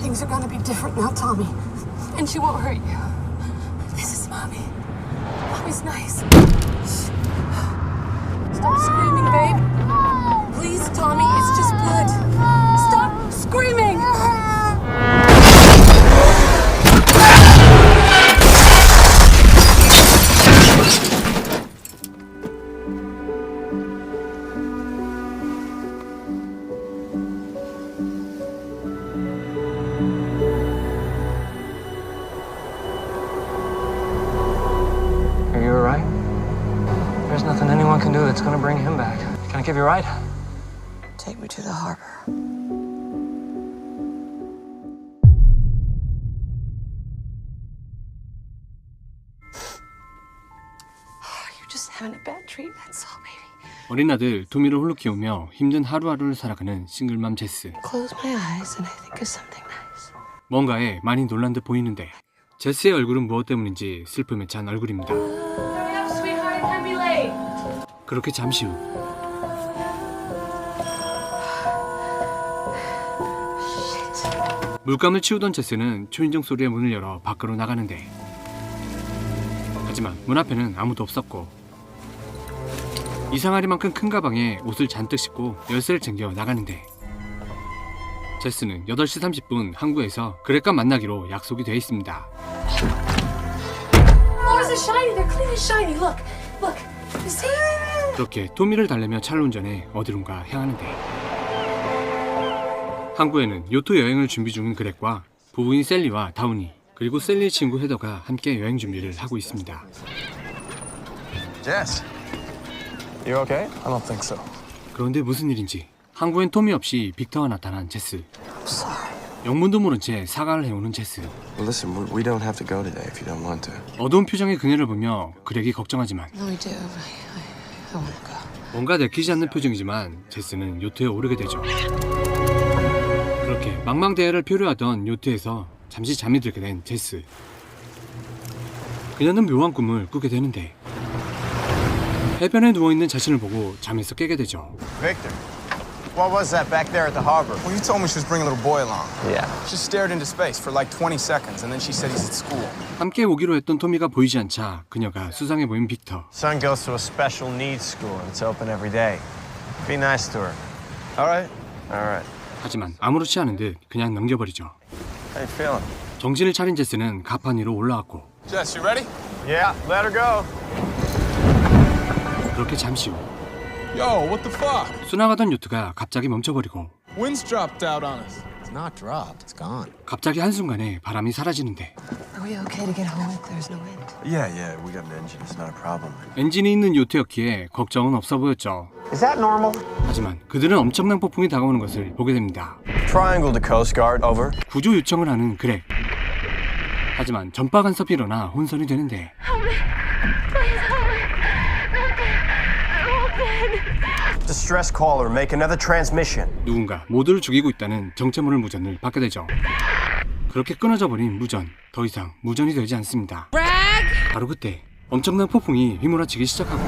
Things are gonna be different now, Tommy. And she won't hurt you. This is Mommy. Mommy's nice. Stop screaming, babe. Please, Tommy, it's just blood. Stop screaming! Are you alright? There's nothing anyone can do that's gonna bring him back. Can I give you a ride? Take me to the harbor. You're just having a bad dream, that's all, baby. 어린 아들 토미를 홀로 키우며 힘든 하루하루를 살아가는 싱글맘 제스. Close my eyes and I think of something nice. 뭔가에 많이 놀란 듯 보이는데 제스의 얼굴은 무엇 때문인지 슬픔에 찬 얼굴입니다. 그렇게 잠시 후 물감을 치우던 제스는 초인종 소리에 문을 열어 밖으로 나가는데 하지만 문 앞에는 아무도 없었고 이상하리만큼 큰 가방에 옷을 잔뜩 싣고 열쇠를 챙겨 나가는데 제스는 8시 30분 항구에서 그렉과 만나기로 약속이 되어 있습니다. 그렇게 토미를 달래며 차를 운전해 어디론가 향하는데 항구에는 요트 여행을 준비 중인 그렉과 부부인 셀리와 다우니 그리고 셀리의 친구 헤더가 함께 여행 준비를 하고 있습니다. Jess, you okay? I don't think so. 그런데 무슨 일인지 항구엔 토미 없이 빅터가 나타난 제스. 영문도 모른 채 사과를 해오는 제스. Well, listen, we don't have to go today if you don't want to. 어두운 표정의 그녀를 보며 그렉이 걱정하지만 No, we do. I wanna go. 뭔가 내키지 않는 표정이지만 제스는 요트에 오르게 되죠. 그렇게 망망대해를 표류하던 요트에서 잠시 잠이 들게 된 제스. 그녀는 묘한 꿈을 꾸게 되는데 해변에 누워있는 자신을 보고 잠에서 깨게 되죠. Victor, what was that back there at the harbor? Well, you told me she was bringing a little boy along. Yeah. She stared into space for like 20 seconds, and then she said he's at school. 함께 오기로 했던 토미가 보이지 않자 그녀가 수상해 보인 빅터. Son goes to a special needs school and it's open every day. Be nice to her. All right? All right. 하지만 아무렇지 않은 듯 그냥 넘겨버리죠. How you feeling? 정신을 차린 제스는 가판 위로 올라왔고 Jess, you ready? Yeah, let her go. 그렇게 잠시 후 Yo, what the fuck? 수나가던 요트가 갑자기 멈춰버리고 Wind's dropped out on us. It's not dropped, it's gone. 갑자기 한순간에 바람이 사라지는데 Are we okay to get home if there's no wind? Yeah, we got an engine. It's not a problem. 엔진이 있는 요트였기에 걱정은 없어 보였죠. Is that normal? 하지만 그들은 엄청난 폭풍이 다가오는 것을 보게 됩니다. Triangle to Coast Guard, over. 구조 요청을 하는 그렉. 하지만 전파 간섭이 일어나 혼선이 되는데 Distress caller, make another transmission. 누군가 모두를 죽이고 있다는 정체 모를 무전을 받게 되죠. 그렇게 끊어져 버린 무전, 더 이상 무전이 되지 않습니다. 바로 그때 엄청난 폭풍이 휘몰아치기 시작하고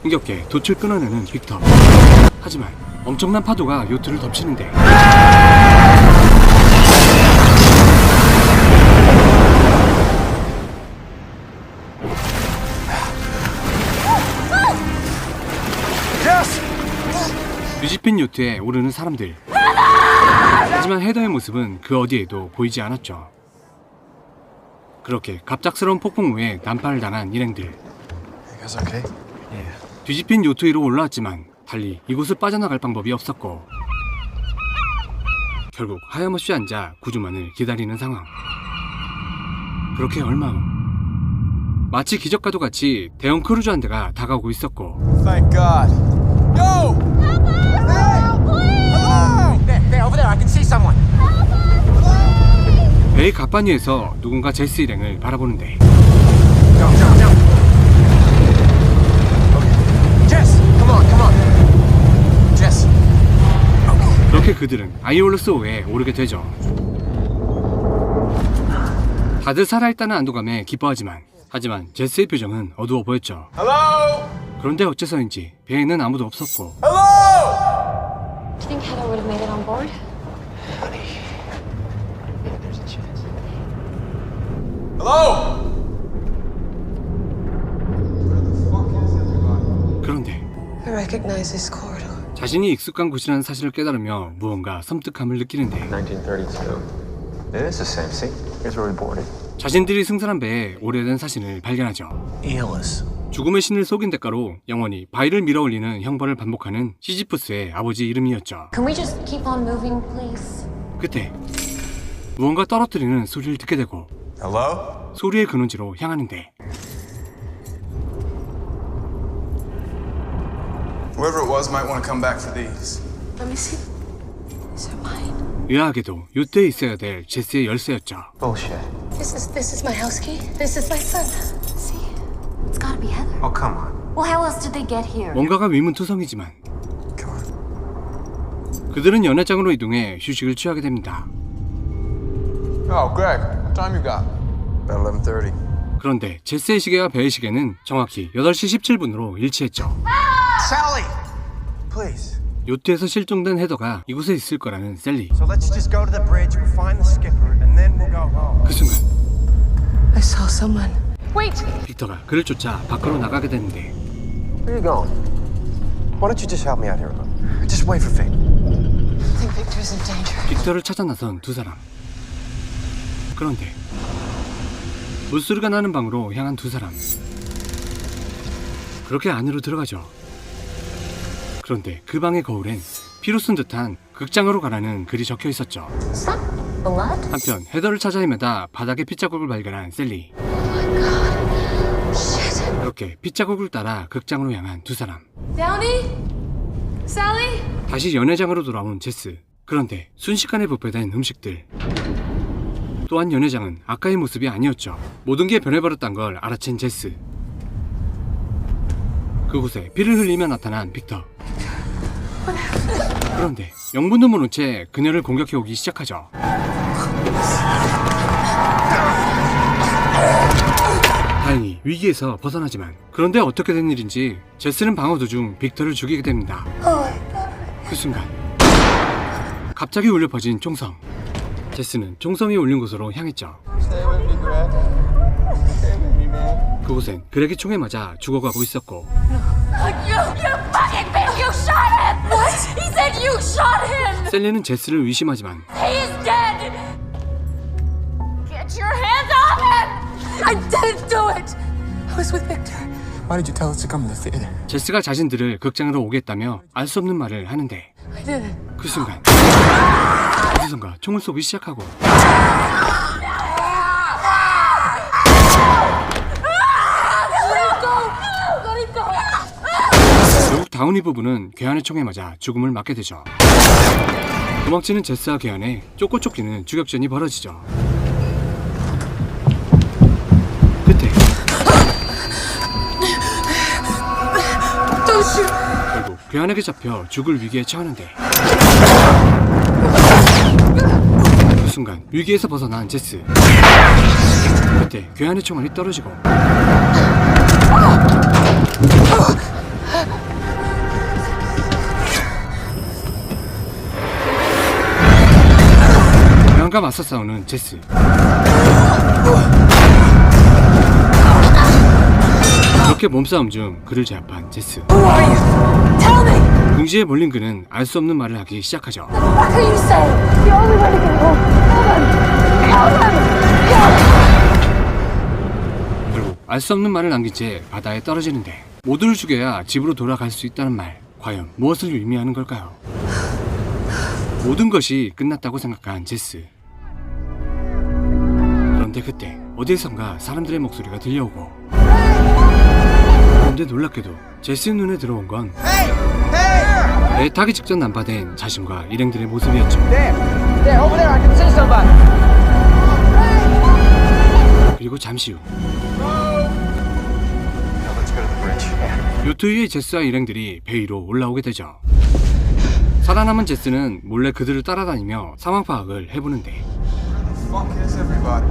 힘겹게 돛을 끊어내는 빅터. 하지만 엄청난 파도가 요트를 덮치는데 뒤집힌 요트에 오르는 사람들. 하지만 헤더의 모습은 그 어디에도 보이지 않았죠. 그렇게 갑작스러운 폭풍 후에 난파를 당한 일행들. You guys okay? 뒤집힌 요트 위로 올라왔지만 달리 이곳을 빠져나갈 방법이 없었고 결국 하염없이 앉아 구조만을 기다리는 상황. 그렇게 얼마 후 마치 기적과도 같이 대형 크루즈 한 대가 다가오고 있었고 Thank God. Yo! There, over there, I can see someone. 배의 갑판 위에서 누군가 제스 일행을 바라보는데 Jess, come on. Jess. 그렇게 그들은 아이올로스 호에 오르게 되죠. 다들 살아있다는 안도감에 기뻐하지만 제스의 표정은 어두워 보였죠. Hello? 그런데 어째서인지 배에는 아무도 없었고 Do you think Heather would have made it on board? There's a chance. Hello? 그런데 I recognize this corridor. 자신이 익숙한 곳이라는 사실을 깨달으며 무언가 섬뜩함을 느끼는데 1932. It is the same. See? Here's where we boarded. 자신들이 승선한 배에 오래된 사신을 발견하죠. Aeolus. 죽음의 신을 속인 대가로 영원히 바위를 밀어올리는 형벌을 반복하는 시지푸스의 아버지 이름이었죠. Can we just keep on moving, please? 그때 무언가 떨어뜨리는 소리를 듣게 되고 Hello? 소리의 근원지로 향하는데 Whoever it was might want to come back for these. Let me see. These are mine. 의아하게도 요트에 있어야 될 제스의 열쇠였죠. Bullshit. This is my house key. This is my son. See? It's gotta be Heather. Oh, come on. Well, how else did they get here? 뭔가가 위문투성이지만 Come on. 그들은 연회장으로 이동해 휴식을 취하게 됩니다. Oh, Greg, what time you got? About 11:30. 그런데 제스의 시계와 배의 시계는 정확히 8시 17분으로 일치했죠. Sally! Please. 요트에서 실종된 헤더가 이곳에 있을 거라는 셀리. So let's just go to the bridge, we'll find the skipper, and then we'll go home. 그 순간 I saw someone. Wait! 빅터가 그를 쫓아 밖으로 나가게 되는데 Where are you going? Why don't you just help me out here a little? Just wait for Vic. I think Victor's in danger. 빅터를 찾아 나선 두 사람. 그런데 물소리가 나는 방으로 향한 두 사람. 그렇게 안으로 들어가죠. 그런데 그 방의 거울엔 피로 쓴 듯한 극장으로 가라는 글이 적혀 있었죠. Is that blood? 한편 헤더를 찾아 헤매다 바닥에 핏자국을 발견한 셀리. Shit. 그렇게 핏자국을 따라 극장으로 향한 두 사람. Downey? Sally? 다시 연회장으로 돌아온 제스. 그런데 순식간에 부패된 음식들. 또한 연회장은 아까의 모습이 아니었죠. 모든 게 변해버렸단 걸 알아챈 제스. 그곳에 피를 흘리며 나타난 빅터. 그런데 영문도 모른 채 그녀를 공격해오기 시작하죠. 다행히 위기에서 벗어나지만 그런데 어떻게 된 일인지 제스는 방어 도중 빅터를 죽이게 됩니다. 그 순간 갑자기 울려 퍼진 총성. 제스는 총성이 울린 곳으로 향했죠. Stay with me, Greg. Stay with me, man. 그곳엔 그렉이 총에 맞아 죽어가고 있었고 You fucking bitch! You shot him! What? He said you shot him! 셀리는 제스를 의심하지만 He's dead! Get your hands off him! I didn't do it! I was with Victor. Why did you tell us to come to the theater? 제스가 자신들을 극장으로 오겠다며 알 수 없는 말을 하는데 I didn't. 그 순간 어디선가 총을 쏘기 시작하고 결국 다운이 부부는 괴한의 총에 맞아 죽음을 맞게 되죠. 도망치는 제스와 괴한에 쫓고 쫓기는 주격전이 벌어지죠. 그때 결국 괴한에게 잡혀 죽을 위기에 처하는데 그 순간 위기에서 벗어난 제스. 그때 괴한의 총알이 떨어지고 괴한과 맞서 싸우는 제스. 그렇게 몸싸움 중 그를 제압한 제스. 궁지에 몰린 그는 알 수 없는 말을 하기 시작하죠. What are you saying? The only way to get home. 결국 알 수 없는 말을 남긴 채 바다에 떨어지는데 모두를 죽여야 집으로 돌아갈 수 있다는 말. 과연 무엇을 의미하는 걸까요? 모든 것이 끝났다고 생각한 제스. 그런데 그때 어디에선가 사람들의 목소리가 들려오고 그런데 놀랍게도 제스의 눈에 들어온 건 배 타기 직전 난파된 자신과 일행들의 모습이었죠. There, over there, I can see somebody. 그리고 잠시 후 Now let's go to the bridge. 요트 위에 제스와 일행들이 배 위로 올라오게 되죠. 살아남은 제스는 몰래 그들을 따라다니며 상황 파악을 해보는데 Where the fuck is everybody?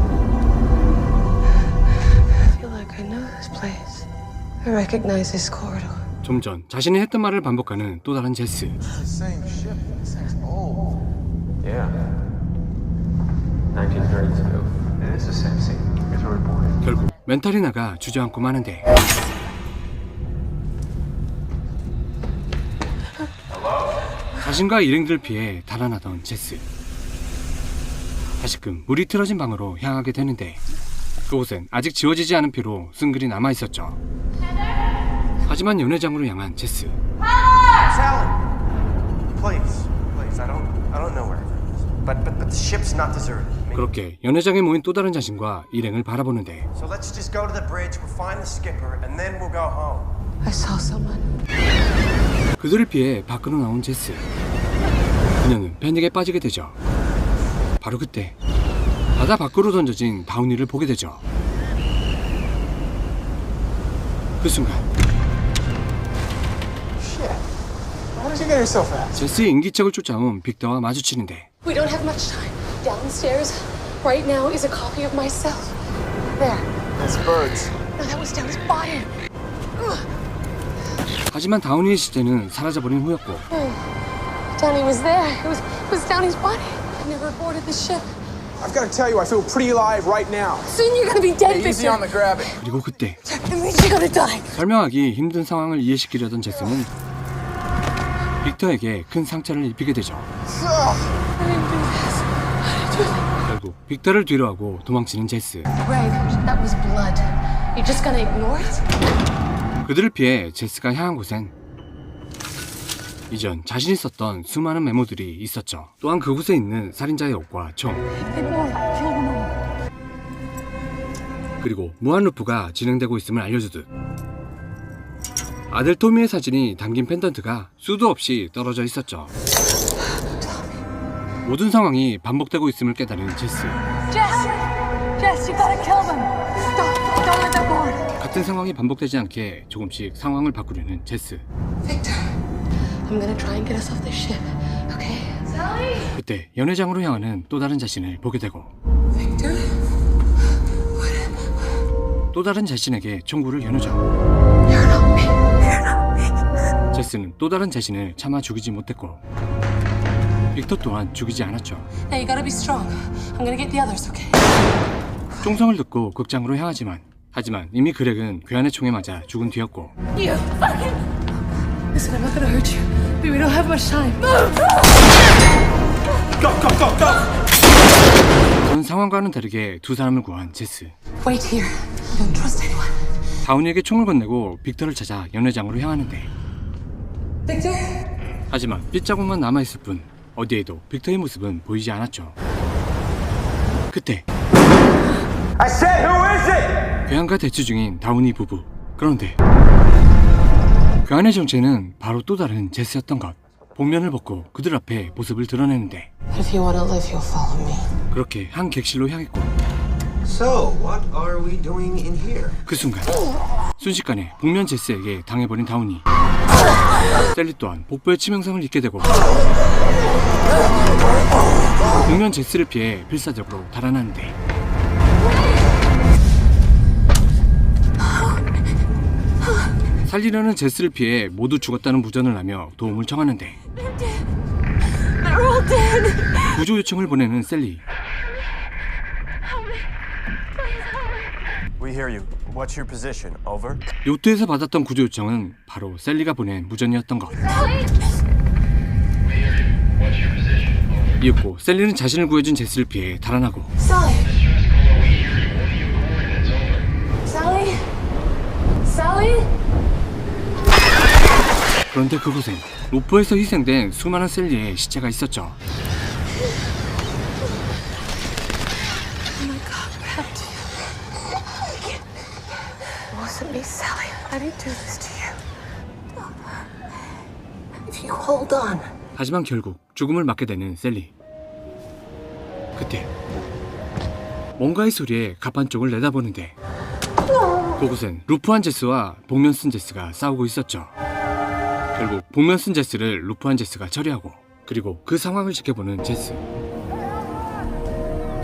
I recognize this corridor. 좀 전 자신이 했던 말을 반복하는 또 다른 제스. Same ship. This thing's old. Yeah. 1932. It is the same scene. Here's where we boarded. 결국 멘탈이 나가 주저앉고 마는데 자신과 일행들 피해 달아나던 제스. 다시금 물이 틀어진 방으로 향하게 되는데 그곳엔 아직 지워지지 않은 피로 쓴 글이 남아있었죠. 하지만 연회장으로 향한 제스. Sally! Please, please, I don't know where it is. But the ship's not deserted. I mean, 그렇게 연회장에 모인 또 다른 자신과 일행을 바라보는데 so let's just go to the bridge, we'll find the skipper, and then we'll go home. I saw someone. 그들을 피해 밖으로 나온 제스. 그녀는 패닉에 빠지게 되죠. 바로 그때 바다 밖으로 던져진 다운이를 보게 되죠. 그 순간 Shit. How did you get here so fast? 제스의 인기척을 쫓아온 빅터와 마주치는데 We don't have much time. Downstairs, right now, is a copy of myself. There. It's birds. No, that was Downey's body. 하지만 다운이의 시체는 사라져버린 후였고 Downey was there. It was Downey's body. I never boarded the ship. I've got to tell you, I feel pretty alive right now. Soon you're gonna be dead, Hey, easy on Victor. the grabbing. 그리고 그때 It means you're gonna die. 설명하기 힘든 상황을 이해시키려던 제스는 빅터에게 큰 상처를 입히게 되죠. I didn't do this. I didn't do that. 결국 빅터를 뒤로하고 도망치는 제스. Greg, that was blood. You're just gonna ignore it? 그들을 피해 제스가 향한 곳엔 이전 자신이 썼던 수많은 메모들이 있었죠. 또한 그곳에 있는 살인자의 옷과 총, 그리고 무한 루프가 진행되고 있음을 알려주듯 아들 토미의 사진이 담긴 펜던트가 수도 없이 떨어져 있었죠. 모든 상황이 반복되고 있음을 깨달은 제스. Jess, you gotta kill them. Don't let them board. 같은 상황이 반복되지 않게 조금씩 상황을 바꾸려는 제스. Victor, I'm gonna try and get us off this ship. Okay? Sally. 그때 연회장으로 향하는 또 다른 자신을 보게 되고 Victor. 또 다른 자신에게 총구를 겨누죠. You're not me. You're not me. 제스는 또 다른 자신을 차마 죽이지 못했고 빅터 또한 죽이지 않았죠. Now you gotta be strong. I'm gonna get the others, okay? 총성을 듣고 극장으로 향하지만 이미 그렉은 괴한의 총에 맞아 죽은 뒤였고 You fucking. Listen, I'm not gonna hurt you. We don't have much time. 전 상황과는 다르게 두 사람을 구한 제스. Wait here. Don't trust anyone. 다운이에게 총을 건네고 빅터를 찾아 연회장으로 향하는데 Victor. 하지만 빗자국만 남아있을 뿐 어디에도 빅터의 모습은 보이지 않았죠. 그때 I said, who is it? 괴한과 대치 중인 다운이 부부. 그런데 괴한의 정체는 바로 또 다른 제스였던 것. 복면을 벗고 그들 앞에 모습을 드러내는데 If you wanna live, you'll follow me. 그렇게 한 객실로 향했고 So, what are we doing in here? 그 순간 순식간에 복면 제스에게 당해버린 다운이 셀리 또한 복부에 치명상을 입게 되고 복면 제스를 피해 필사적으로 달아나는데 살리려는 제스를 피해 모두 죽었다는 무전을 하며 도움을 청하는데 They're all dead. 구조 요청을 보내는 셀리. We hear you. What's your position? Over? 요트에서 받았던 구조 요청은 바로 셀리가 보낸 무전이었던 것. 이윽고 셀리는 자신을 구해준 제스를 피해 달아나고 Sally. Sally. Sally. 그런데 그곳엔 로프에서 희생된 수많은 셀리의 시체가 있었죠. Oh my God, what happened to you? It wasn't me, Sally. I didn't do this to you. If you hold on. 하지만 결국 죽음을 맞게 되는 셀리. 그때 뭔가의 소리에 갑판 쪽을 내다보는데 그곳엔 루프한 제스와 복면 쓴 제스가 싸우고 있었죠. 결국 복면 쓴 제스를 루프한 제스가 처리하고 그리고 그 상황을 지켜보는 제스.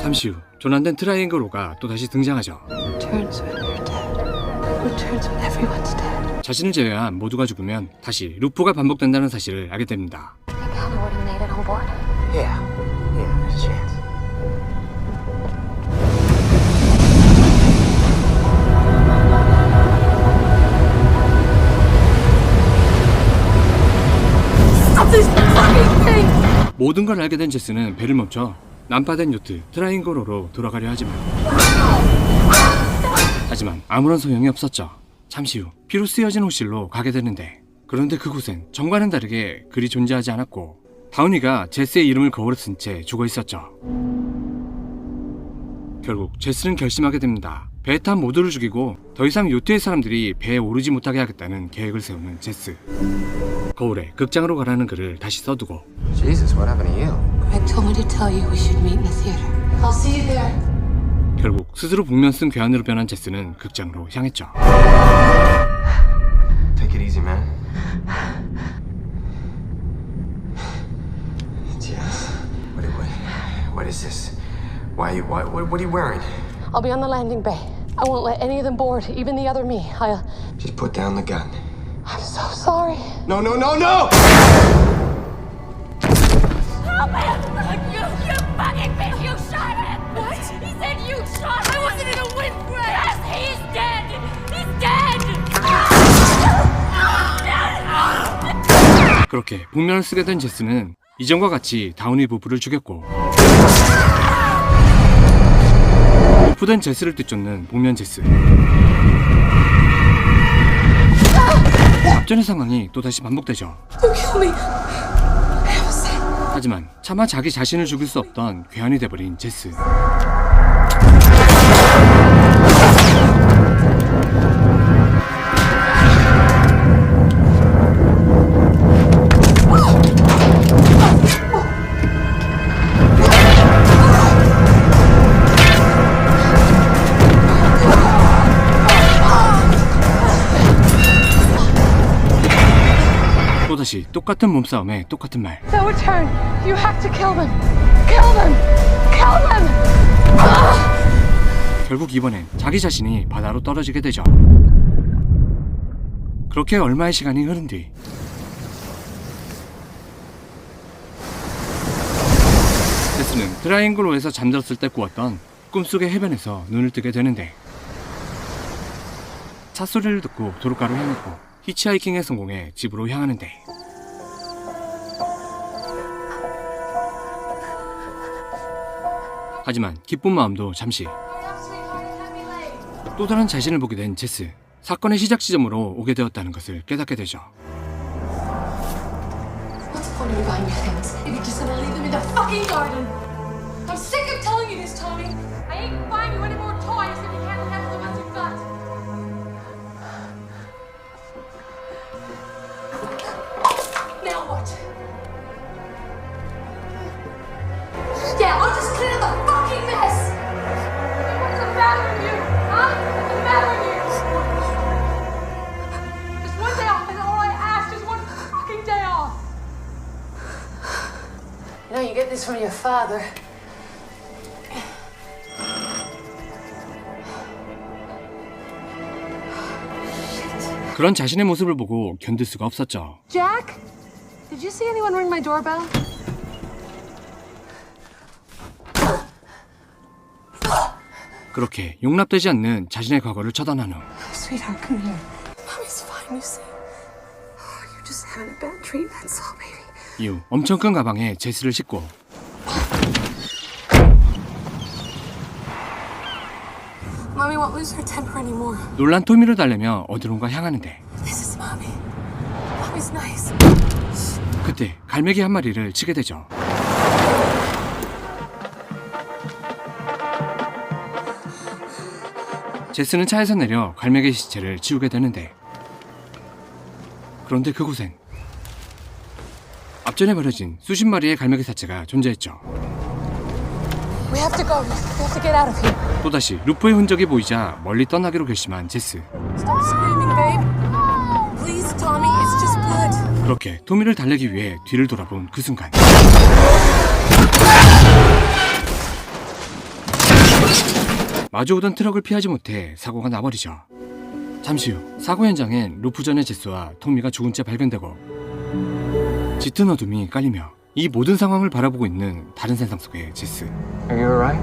잠시 후 조난된 트라이앵글 로가 또다시 등장하죠. Turns when you're dead. returns when everyone's dead. 자신을 제외한 모두가 죽으면 다시 루프가 반복된다는 사실을 알게 됩니다. Think Helen would have made it on board? Yeah. Yeah, there's a chance. Stop this fucking thing! 모든 걸 알게 된 제스는 배를 멈춰 난파된 요트 트라잉고로로 돌아가려 하지만 아무런 소용이 없었죠. 잠시 후 피로 쓰여진 호실로 가게 되는데, 그런데 그곳엔 전과는 다르게 글이 존재하지 않았고 다운이가 제스의 이름을 거울에 쓴 채 죽어 있었죠. 결국 제스는 결심하게 됩니다. 배에 탄 모두를 죽이고 더 이상 요트의 사람들이 배에 오르지 못하게 하겠다는 계획을 세우는 제스. 거울에 극장으로 가라는 글을 다시 써두고 Jesus, what happened to you? Greg told me to tell you we should meet in the theater. I'll see you there. 결국 스스로 복면 쓴 괴한으로 변한 제스는 극장으로 향했죠. Take it easy, man. Jess, what is this? What are you wearing? I'll be on the landing bay. I won't let any of them board, even the other me. Just put down the gun. I'm so sorry. No, no, no, no! Oh man! You fucking bitch! You shot him! What? He said you shot him! I wasn't in a windbreak! Yes, he's dead! He's dead! 그렇게 복면을 쓰게 된 제스는 이전과 같이 다운이 부부를 죽였고, 오프된 제스를 뒤쫓는 복면 제스. 앞전의 상황이 또다시 반복되죠. Don't kill me. I have a son. 하지만 차마 자기 자신을 죽일 수 없던 괴한이 돼버린 제스. 또다시 똑같은 몸싸움에 똑같은 말. They'll return. You have to kill them. Kill them. Kill them. 결국 이번엔 자기 자신이 바다로 떨어지게 되죠. 그렇게 얼마의 시간이 흐른 뒤 제스는 트라이앵글로에서 잠들었을 때 꾸었던 꿈속의 해변에서 눈을 뜨게 되는데, 차 소리를 듣고 도로가로 향했고 히치하이킹에 성공해 집으로 향하는데, 하지만 기쁜 마음도 잠시. 또 다른 자신을 보게 된 제스. 사건의 시작 지점으로 오게 되었다는 것을 깨닫게 되죠. What's the point of you buying your things if you're just gonna leave them in the fucking garden? I'm sick of telling you this, Tommy. I ain't buying you any more toys if you can't handle the ones you've got! Now what? Yeah, I'll just clean up the fucking mess. What's the matter with you? Huh? What's the matter with you? Just one day off is all I ask. Just one fucking day off. You know, you get this from your father. 그런 자신의 모습을 보고 견딜 수가 없었죠. Jack, did you see anyone ring my doorbell? 그렇게 용납되지 않는 자신의 과거를 처단한 후 Sweetheart, come here. Mommy's fine, you see. Oh, you're just having a bad dream, that's all, baby. 이후 엄청 큰 가방에 제스를 싣고 Mommy won't lose her temper anymore. 놀란 토미를 달래며 어디론가 향하는데, This is Mommy. Mommy's nice. 그때 갈매기 한 마리를 치게 되죠. 제스는 차에서 내려 갈매기 시체를 치우게 되는데, 그런데 그곳엔 앞전에 버려진 수십 마리의 갈매기 사체가 존재했죠. We have to go. We have to get out of here. 또다시 루프의 흔적이 보이자 멀리 떠나기로 결심한 제스. Stop screaming, babe. Please, Tommy. It's just blood. 그렇게 토미를 달래기 위해 뒤를 돌아본 그 순간 마주오던 트럭을 피하지 못해 사고가 나버리죠. 잠시 후 사고 현장엔 루프 전의 제스와 톰미가 죽은 채 발견되고 짙은 어둠이 깔리며 이 모든 상황을 바라보고 있는 다른 세상 속의 제스. Are you alright?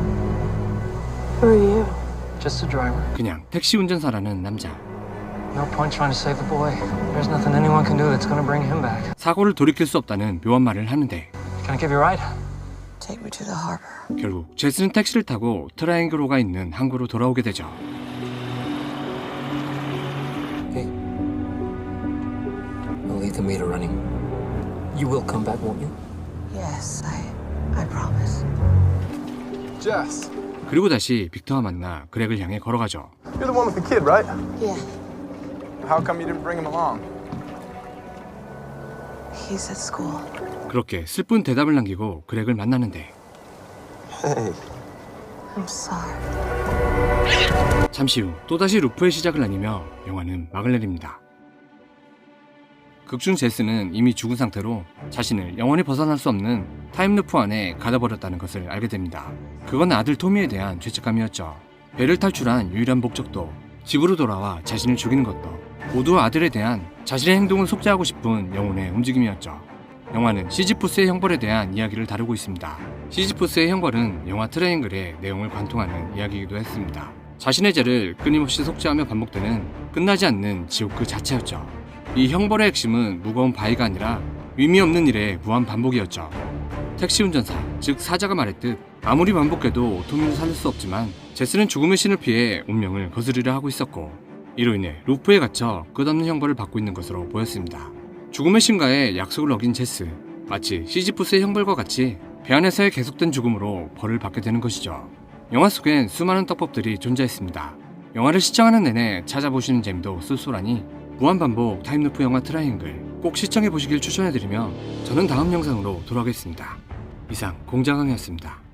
Who are you? Just a driver. 그냥 택시 운전사라는 남자. No point trying to save the boy. There's nothing anyone can do that's gonna bring him back. 사고를 돌이킬 수 없다는 묘한 말을 하는데 Can I give you a ride? Take me to the harbor. 결국 제스는 택시를 타고 트라이앵글호가 있는 항구로 돌아오게 되죠. Hey. I'll leave the meter running. You will come back, won't you? Yes, I promise. Jess, 그리고 다시 빅터와 만나 그렉을 향해 걸어가죠. you're the one with the kid, right? Yeah, How come you didn't bring him along? he's at school. 그렇게 슬픈 대답을 남기고 그렉을 만나는데 Hey. I'm sorry. 잠시 후 또다시 루프의 시작을 알리며 영화는 막을 내립니다. 극중 제스는 이미 죽은 상태로 자신을 영원히 벗어날 수 없는 타임루프 안에 가둬버렸다는 것을 알게 됩니다. 그건 아들 토미에 대한 죄책감이었죠. 배를 탈출한 유일한 목적도 집으로 돌아와 자신을 죽이는 것도 모두 아들에 대한 자신의 행동을 속죄하고 싶은 영혼의 움직임이었죠. 영화는 시지푸스의 형벌에 대한 이야기를 다루고 있습니다. 시지푸스의 형벌은 영화 트라이앵글의 내용을 관통하는 이야기이기도 했습니다. 자신의 죄를 끊임없이 속죄하며 반복되는 끝나지 않는 지옥 그 자체였죠. 이 형벌의 핵심은 무거운 바위가 아니라 의미 없는 일의 무한 반복이었죠. 택시 운전사, 즉 사자가 말했듯 아무리 반복해도 토미를 살릴 수 없지만 제스는 죽음의 신을 피해 운명을 거스르려 하고 있었고 이로 인해 루프에 갇혀 끝없는 형벌을 받고 있는 것으로 보였습니다. 죽음의 신과의 약속을 어긴 제스, 마치 시지푸스의 형벌과 같이 배 안에서의 계속된 죽음으로 벌을 받게 되는 것이죠. 영화 속엔 수많은 떡밥들이 존재했습니다. 영화를 시청하는 내내 찾아보시는 재미도 쏠쏠하니 무한반복 타임루프 영화 트라이앵글 꼭 시청해보시길 추천해드리며 저는 다음 영상으로 돌아오겠습니다. 이상 공자강이었습니다.